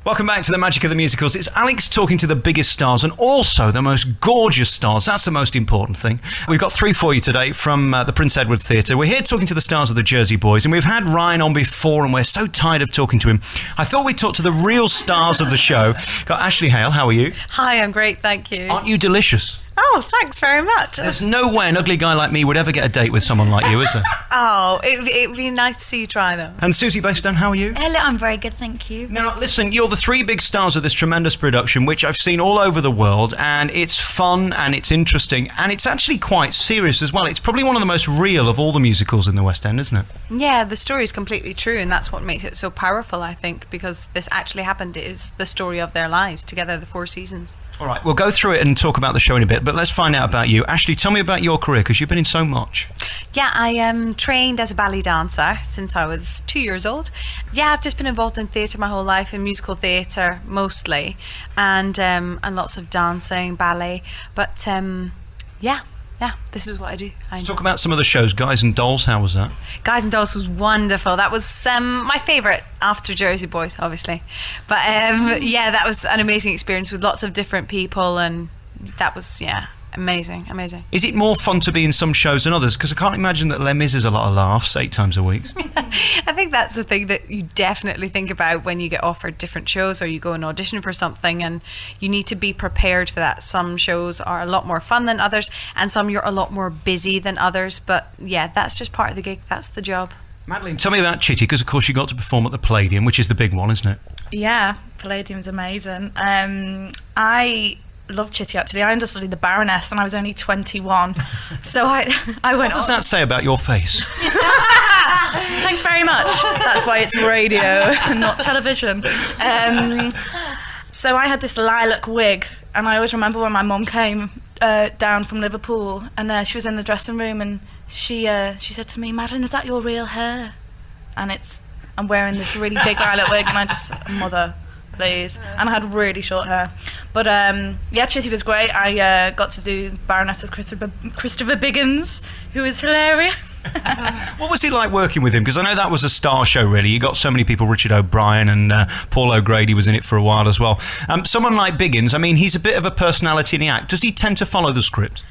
Welcome back to the Magic of the Musicals. It's Alex talking to the biggest stars and also the most gorgeous stars. That's the most important thing. We've got 3 for you today from the Prince Edward Theatre. We're here talking to the stars of the Jersey Boys, and we've had Ryan on before and we're so tired of talking to him. I thought we'd talk to the real stars of the show. Got Ashley Hale, how are you? Hi, I'm great, thank you. Aren't you delicious? Oh, thanks very much. There's no way an ugly guy like me would ever get a date with someone like you, is there? Oh, it'd be nice to see you try them. And Suzy Bastone, how are you? Hello, I'm very good, thank you. Now, listen, you're the 3 big stars of this tremendous production, which I've seen all over the world, and it's fun, and it's interesting, and it's actually quite serious as well. It's probably one of the most real of all the musicals in the West End, isn't it? Yeah, the story is completely true, and that's what makes it so powerful, I think, because this actually happened. It is the story of their lives together, the 4 seasons. All right, we'll go through it and talk about the show in a bit, but let's find out about you. Ashley, tell me about your career, because you've been in so much. Yeah, I am trained as a ballet dancer since I was 2 years old. Yeah, I've just been involved in theatre my whole life, in musical theatre mostly, and lots of dancing, ballet. But yeah, this is what I do. Let's talk about some of the shows. Guys and Dolls, how was that? Guys and Dolls was wonderful. That was my favourite after Jersey Boys, obviously. But yeah, that was an amazing experience with lots of different people, and that was, amazing. Is it more fun to be in some shows than others? Because I can't imagine that Les Mis is a lot of laughs 8 times a week. I think that's the thing that you definitely think about when you get offered different shows or you go and audition for something, and you need to be prepared for that. Some shows are a lot more fun than others, and some you're a lot more busy than others. But yeah, that's just part of the gig. That's the job. Madeleine, tell me about Chitty, because of course you got to perform at the Palladium, which is the big one, isn't it? Yeah, Palladium's amazing. I love Chitty, actually. I understudied the Baroness and I was only 21. So I went. What does that say about your face? Thanks very much. That's why it's radio and not television. So I had this lilac wig, and I always remember when my mum came down from Liverpool, and she was in the dressing room, and she said to me, "Madeleine, is that your real hair?" And I'm wearing this really big lilac wig, and I just, mother, please. And I had really short hair. But yeah, Chitty was great. I got to do Baroness with Christopher Biggins, who was hilarious. What was it like working with him? Because I know that was a star show, really. You got so many people. Richard O'Brien and Paul O'Grady was in it for a while as well. Someone like Biggins, I mean, he's a bit of a personality in the act. Does he tend to follow the script?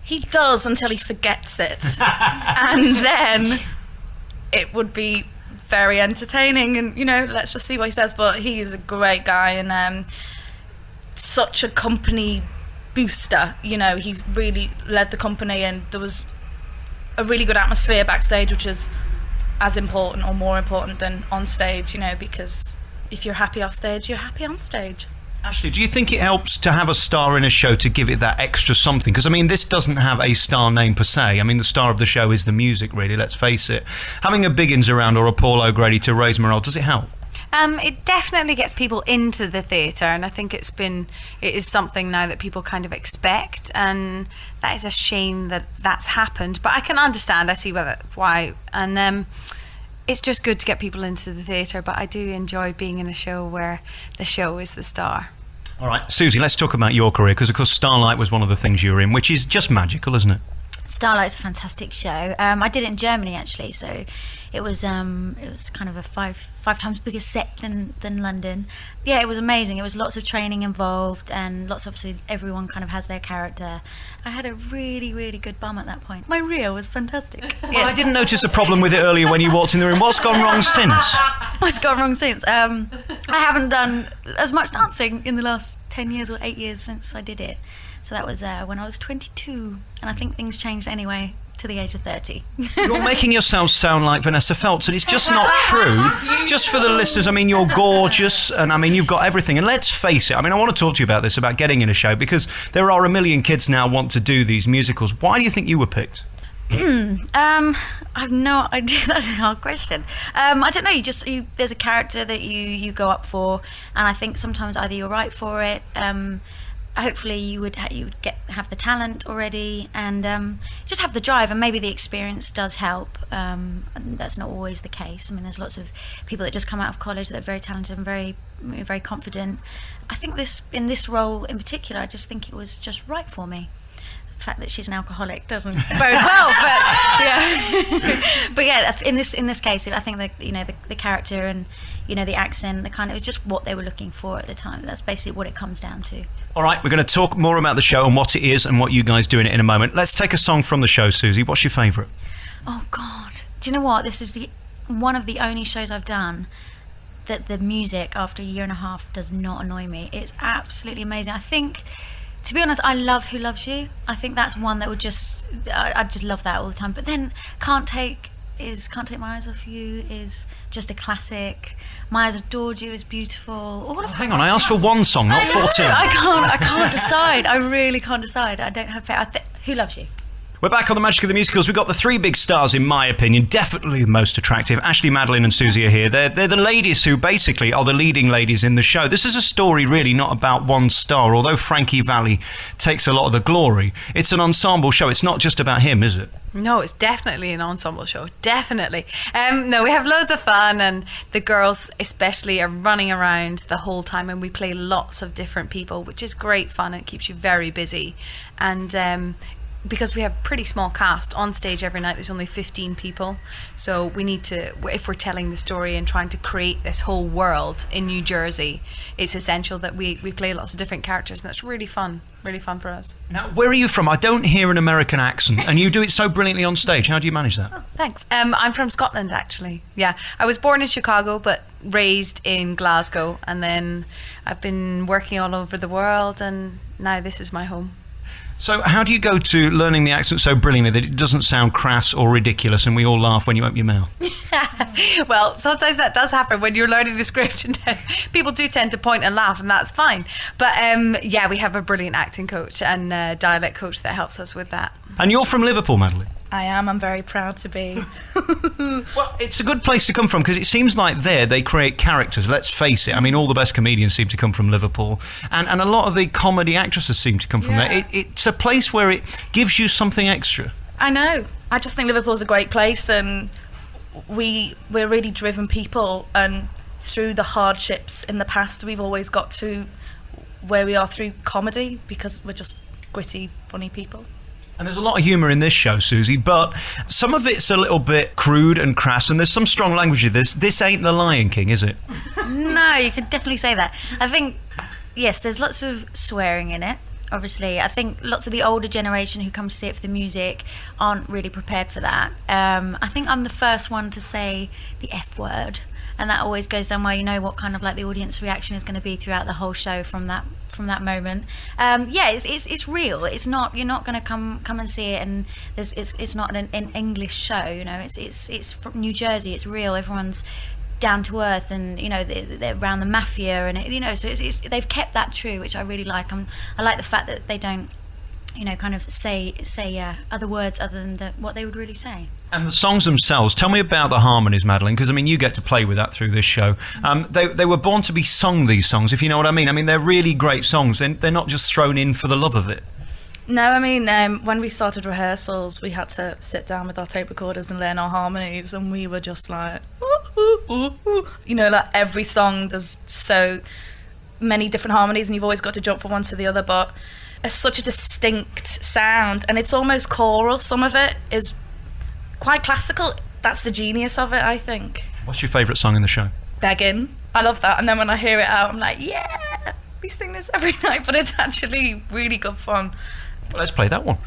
He does, until he forgets it. And then it would be very entertaining, and let's just see what he says. But he's a great guy, and such a company booster. He really led the company, and there was a really good atmosphere backstage, which is as important or more important than on stage, because if you're happy off stage, you're happy on stage. Ashley, do you think it helps to have a star in a show to give it that extra something? Because, I mean, this doesn't have a star name per se. I mean, the star of the show is the music, really, let's face it. Having a Biggins around or a Paul O'Grady to raise morale, does it help? It definitely gets people into the theatre, and I think it is something now that people kind of expect, and that is a shame that that's happened. But I can understand, I see why, and it's just good to get people into the theatre, but I do enjoy being in a show where the show is the star. All right, Suzy, let's talk about your career, because of course Starlight was one of the things you were in, which is just magical, isn't it? Starlight's a fantastic show. I did it in Germany, actually, so it was kind of a five times bigger set than London. Yeah, it was amazing. It was lots of training involved, and obviously everyone kind of has their character. I had a really, really good bum at that point. My reel was fantastic. Well, I didn't notice a problem with it earlier when you walked in the room. What's gone wrong since? What's gone wrong since? I haven't done as much dancing in the last 10 years or 8 years since I did it. So that was when I was 22, and I think things changed anyway to the age of 30. You're making yourself sound like Vanessa Feltz, and it's just not true. Just for the listeners, I mean, you're gorgeous, and I mean, you've got everything. And let's face it, I mean, I want to talk to you about this, about getting in a show, because there are a million kids now want to do these musicals. Why do you think you were picked? I have no idea. That's a hard question. I don't know. There's a character that you go up for, and I think sometimes either you're right for it. Hopefully you would have the talent already, and just have the drive, and maybe the experience does help. And that's not always the case. I mean, there's lots of people that just come out of college that are very talented and very, very confident. I think in this role in particular, I just think it was just right for me. the fact that she's an alcoholic doesn't bode well, but yeah. But yeah, in this case, I think the character and the accent, the kind of, it was just what they were looking for at the time. That's basically what it comes down to. All right, we're going to talk more about the show and what it is and what you guys do in it in a moment. Let's take a song from the show, Suzy. What's your favourite? Oh God, do you know what? This is one of the only shows I've done that the music after a year and a half does not annoy me. It's absolutely amazing. I think, to be honest, I love Who Loves You. I think that's one that would I just love that all the time. But then Can't Take My Eyes Off You is just a classic. My Eyes Adored You is beautiful. All of Hang on, I asked for one song, not 14. I can't decide. I really can't decide. I don't have Who Loves You? We're back on the Magic of the Musicals. We've got the three big stars, in my opinion, definitely the most attractive. Ashley, Madeleine and Suzy are here. They're the ladies who basically are the leading ladies in the show. This is a story really not about one star, although Frankie Valli takes a lot of the glory. It's an ensemble show. It's not just about him, is it? No, it's definitely an ensemble show. Definitely. No, we have loads of fun, and the girls especially are running around the whole time, and we play lots of different people, which is great fun. It keeps you very busy. And because we have a pretty small cast on stage every night, there's only 15 people, so we need to, if we're telling the story and trying to create this whole world in New Jersey, it's essential that we play lots of different characters, and that's really fun for us. Now, where are you from? I don't hear an American accent, and you do it so brilliantly on stage. How do you manage that? Oh, thanks. I'm from Scotland, actually. Yeah, I was born in Chicago but raised in Glasgow, and then I've been working all over the world, and now this is my home. So how do you go to learning the accent so brilliantly that it doesn't sound crass or ridiculous and we all laugh when you open your mouth? Well, sometimes that does happen when you're learning the script, and people do tend to point and laugh, and that's fine. But yeah, we have a brilliant acting coach and dialect coach that helps us with that. And you're from Liverpool, Madeleine? I am. I'm very proud to be. Well, it's a good place to come from because it seems like they create characters. Let's face it. I mean, all the best comedians seem to come from Liverpool, and a lot of the comedy actresses seem to come from there. It's a place where it gives you something extra. I know. I just think Liverpool's a great place, and we're really driven people, and through the hardships in the past, we've always got to where we are through comedy because we're just gritty, funny people. And there's a lot of humour in this show, Suzy, but some of it's a little bit crude and crass, and there's some strong language in this. This ain't The Lion King, is it? No, you could definitely say that. I think, yes, there's lots of swearing in it, obviously. I think lots of the older generation who come to see it for the music aren't really prepared for that. I think I'm the first one to say the F word, and that always goes down well. You know what kind of like the audience reaction is going to be throughout the whole show from that moment. Yeah, it's real. It's not, you're not going to come and see it, and it's not an English show. You know, it's from New Jersey. It's real. Everyone's down to earth, and you know they're around the mafia, and you know, so they've kept that true, which I really like. I like the fact that they don't, you know, kind of say other words other than what they would really say. And the songs themselves, tell me about the harmonies, Madeleine, because I mean you get to play with that through this show. They were born to be sung, these songs, if you know what I mean. I mean, they're really great songs, they're not just thrown in for the love of it. No, I mean, when we started rehearsals, we had to sit down with our tape recorders and learn our harmonies, and we were just like, ooh, ooh, ooh, ooh. You know, like every song, there's so many different harmonies, and you've always got to jump from one to the other, but it's such a distinct sound, and it's almost choral. Some of it is quite classical. That's the genius of it, I think. What's your favourite song in the show? Begging. I love that, and then when I hear it out, I'm like, yeah, we sing this every night, but it's actually really good fun. Well, let's play that one.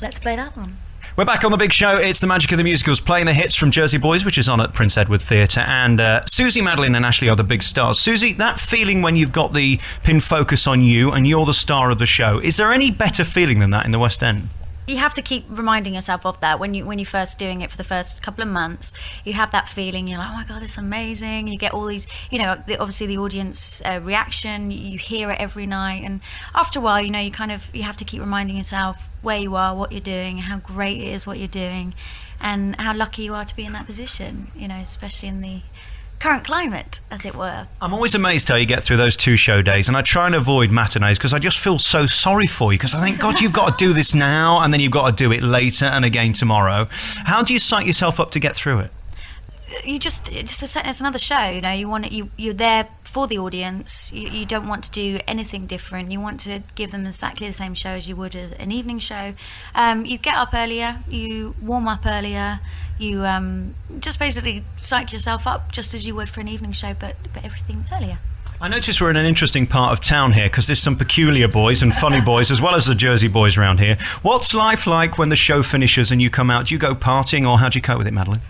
Let's play that one. We're back on the big show. It's the Magic of the Musicals, playing the hits from Jersey Boys, which is on at Prince Edward Theatre, and Suzy, Madeleine and Ashley are the big stars. Suzy, that feeling when you've got the pin focus on you and you're the star of the show, is there any better feeling than that in the West End? You have to keep reminding yourself of that when you're first doing it for the first couple of months. You have that feeling. You're like, oh my god, this is amazing. You get all these, you know, obviously the audience reaction. You hear it every night, and after a while, you know, you have to keep reminding yourself where you are, what you're doing, how great it is what you're doing, and how lucky you are to be in that position. You know, especially in the current climate, as it were. I'm always amazed how you get through those 2 show days, and I try and avoid matinees because I just feel so sorry for you, because I think, God, you've got to do this now and then you've got to do it later and again tomorrow. How do you psych yourself up to get through it? it's another show. You know, you're there for the audience. You don't want to do anything different. You want to give them exactly the same show as you would as an evening show. You get up earlier, you warm up earlier, you just basically psych yourself up just as you would for an evening show, but everything earlier. I notice we're in an interesting part of town here because there's some peculiar boys and funny boys as well as the Jersey boys around here. What's life like when the show finishes and you come out? Do you go partying or how do you cope with it, Madeleine?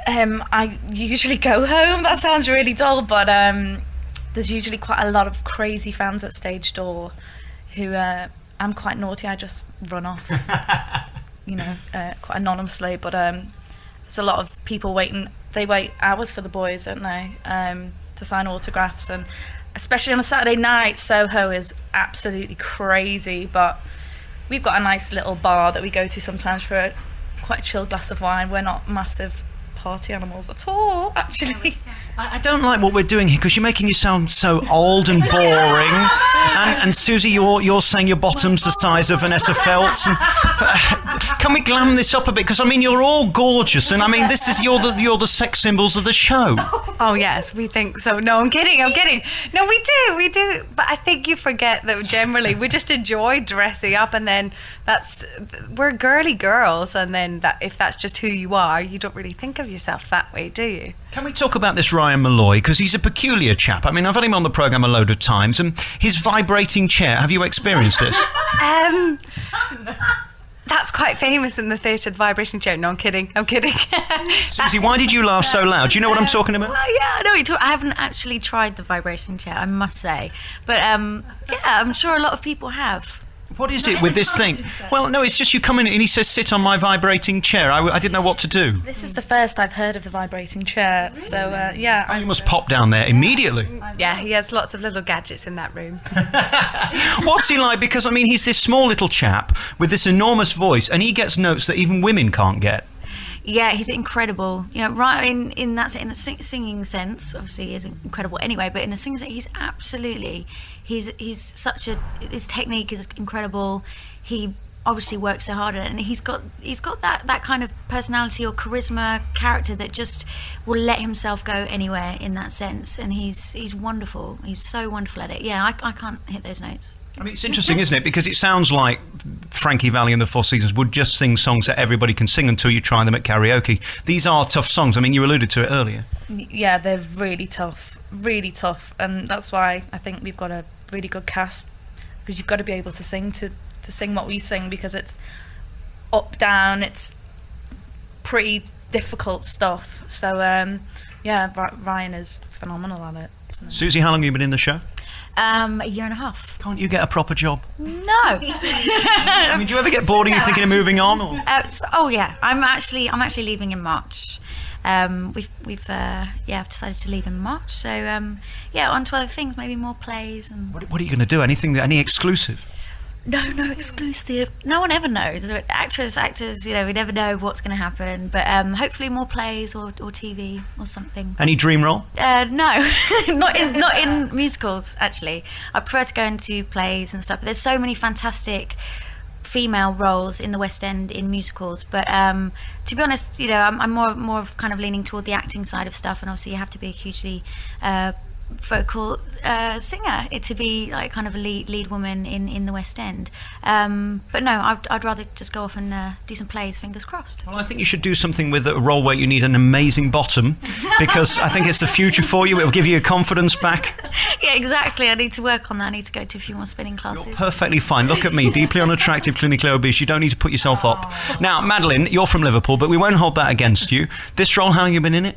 I usually go home. That sounds really dull, but there's usually quite a lot of crazy fans at stage door who I'm quite naughty. I just run off, quite anonymously. But there's a lot of people waiting. They wait hours for the boys, don't they, to sign autographs, and especially on a Saturday night, Soho is absolutely crazy. But we've got a nice little bar that we go to sometimes for quite a chilled glass of wine. We're not massive party animals at all, actually. I don't like what we're doing here because you're making you sound so old and boring. And Suzy, you're saying your bottom's the size of Vanessa Feltz. And, can we glam this up a bit? Because I mean, you're all gorgeous, and I mean, you're the sex symbols of the show. Oh yes, we think so. No, I'm kidding. No, we do. But I think you forget that generally we just enjoy dressing up, and then we're girly girls, and then if that's just who you are, you don't really think of yourself that way, do you? Can we talk about this Ryan Malloy? Because he's a peculiar chap. I mean, I've had him on the programme a load of times, and his vibrating chair, have you experienced this? That's quite famous in the theatre, the vibration chair. No, I'm kidding. Suzy, why did you laugh so loud? Do you know what I'm talking about? Yeah, I know. I haven't actually tried the vibration chair, I must say. But I'm sure a lot of people have. What is it with this thing? Well, no, it's just you come in and he says, sit on my vibrating chair. I didn't know what to do. This is the first I've heard of the vibrating chair, so yeah. You must pop down there immediately. Yeah, he has lots of little gadgets in that room. What's he like? Because, I mean, he's this small little chap with this enormous voice, and he gets notes that even women can't get. Yeah, he's incredible. You know, right in the singing sense, obviously, he is incredible anyway. But in the singing sense, he's absolutely. He's his technique is incredible. He obviously works so hard at it, and he's got that kind of personality or charisma character that just will let himself go anywhere in that sense. And he's wonderful. He's so wonderful at it. Yeah, I can't hit those notes. I mean, it's interesting, isn't it? Because it sounds like Frankie Valli and the Four Seasons would just sing songs that everybody can sing until you try them at karaoke. These are tough songs. I mean, you alluded to it earlier. Yeah, they're really tough, and that's why I think we've got a really good cast, because you've got to be able to sing to sing what we sing, because it's up, down, it's pretty difficult stuff. So, Ryan is phenomenal at it. So. Suzy, how long have you been in the show? A year and a half. Can't you get a proper job? No. I mean, do you ever get bored? Are you thinking of moving on? Or? Yeah. I'm actually leaving in March. We've decided to leave in March. So on to other things, maybe more plays and. What are you going to do? Any exclusive? No exclusive. No one ever knows. Actors, we never know what's going to happen. But hopefully more plays or TV or something. Any dream role? No, not in musicals. Actually, I prefer to go into plays and stuff. But there's so many fantastic female roles in the West End in musicals. But to be honest, I'm more kind of leaning toward the acting side of stuff. And obviously, you have to be a hugely vocal singer to be like kind of a lead woman in the West End. But no, I'd rather just go off and do some plays, fingers crossed. Well, I think you should do something with a role where you need an amazing bottom, because I think it's the future for you. It'll give you your confidence back. Yeah, exactly. I need to work on that. I need to go to a few more spinning classes. You're perfectly fine. Look at me, deeply unattractive, clinically obese. You don't need to put yourself up. Now, Madeleine, you're from Liverpool, but we won't hold that against you. This role, how long have you been in it?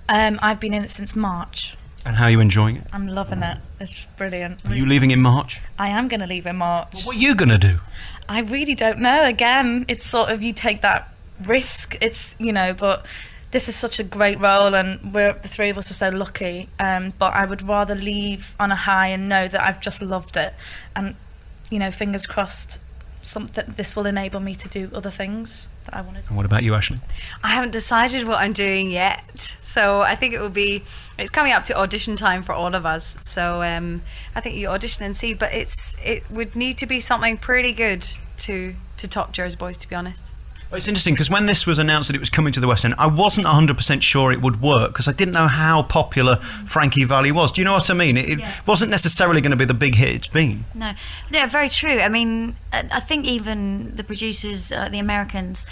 I've been in it since March. And how are you enjoying it? I'm loving it. It's brilliant. Are you leaving in March? I am going to leave in March. Well, what are you going to do? I really don't know. Again, it's sort of, you take that risk. It's, but this is such a great role, and the three of us are so lucky. But I would rather leave on a high and know that I've just loved it. And, fingers crossed, this will enable me to do other things that I want to do. And what about you, Ashley? I haven't decided what I'm doing yet, so I think it's coming up to audition time for all of us, so I think you audition and see, but it would need to be something pretty good to top Jersey Boys, to be honest. Well, it's interesting because when this was announced that it was coming to the West End, I wasn't 100% sure it would work because I didn't know how popular Frankie Valli was. Do you know what I mean? It wasn't necessarily going to be the big hit it's been. No, very true. I mean, I think even the producers, the Americans,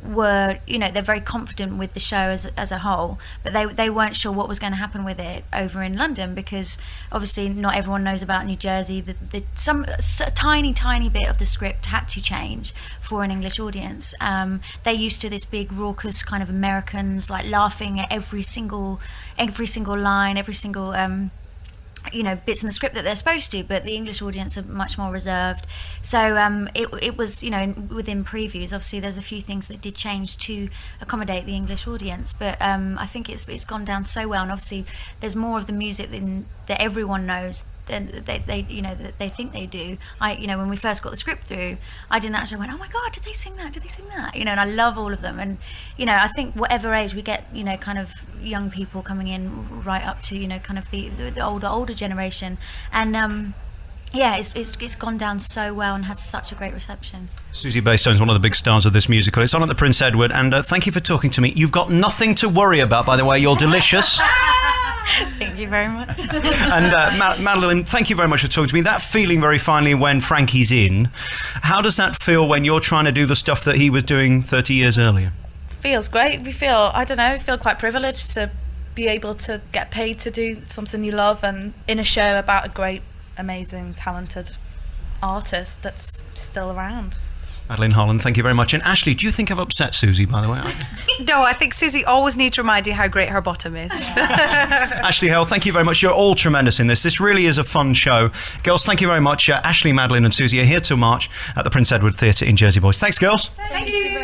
were, they're very confident with the show as a whole, but they weren't sure what was going to happen with it over in London because obviously not everyone knows about New Jersey. A tiny bit of the script had to change for an English audience. They're used to this big raucous kind of Americans like laughing at every single line, every single bits in the script that they're supposed to, but the English audience are much more reserved. So it was, within previews, obviously there's a few things that did change to accommodate the English audience, but I think it's gone down so well, and obviously there's more of the music that everyone knows than they think they do. When we first got the script through, I didn't actually went, oh my God, did they sing that? And I love all of them, and I think whatever age we get, kind of young people coming in right up to kind of the older generation, and it's gone down so well and had such a great reception. Suzy Bastone is one of the big stars of this musical. It's on at the Prince Edward, and thank you for talking to me. You've got nothing to worry about, by the way. You're delicious. Thank you very much. And Madeleine, thank you very much for talking to me. That feeling very finely when Frankie's in, how does that feel when you're trying to do the stuff that he was doing 30 years earlier? Feels great. We feel quite privileged to be able to get paid to do something you love and in a show about a great, amazing, talented artist that's still around. Madeleine, Harland, thank you very much. And Ashley, do you think I've upset Suzy, by the way? No, I think Suzy always needs to remind you how great her bottom is. Ashley, Hale, thank you very much. You're all tremendous in this. This really is a fun show. Girls, thank you very much. Ashley, Madeleine and Suzy are here till March at the Prince Edward Theatre in Jersey Boys. Thanks, girls. Thank you.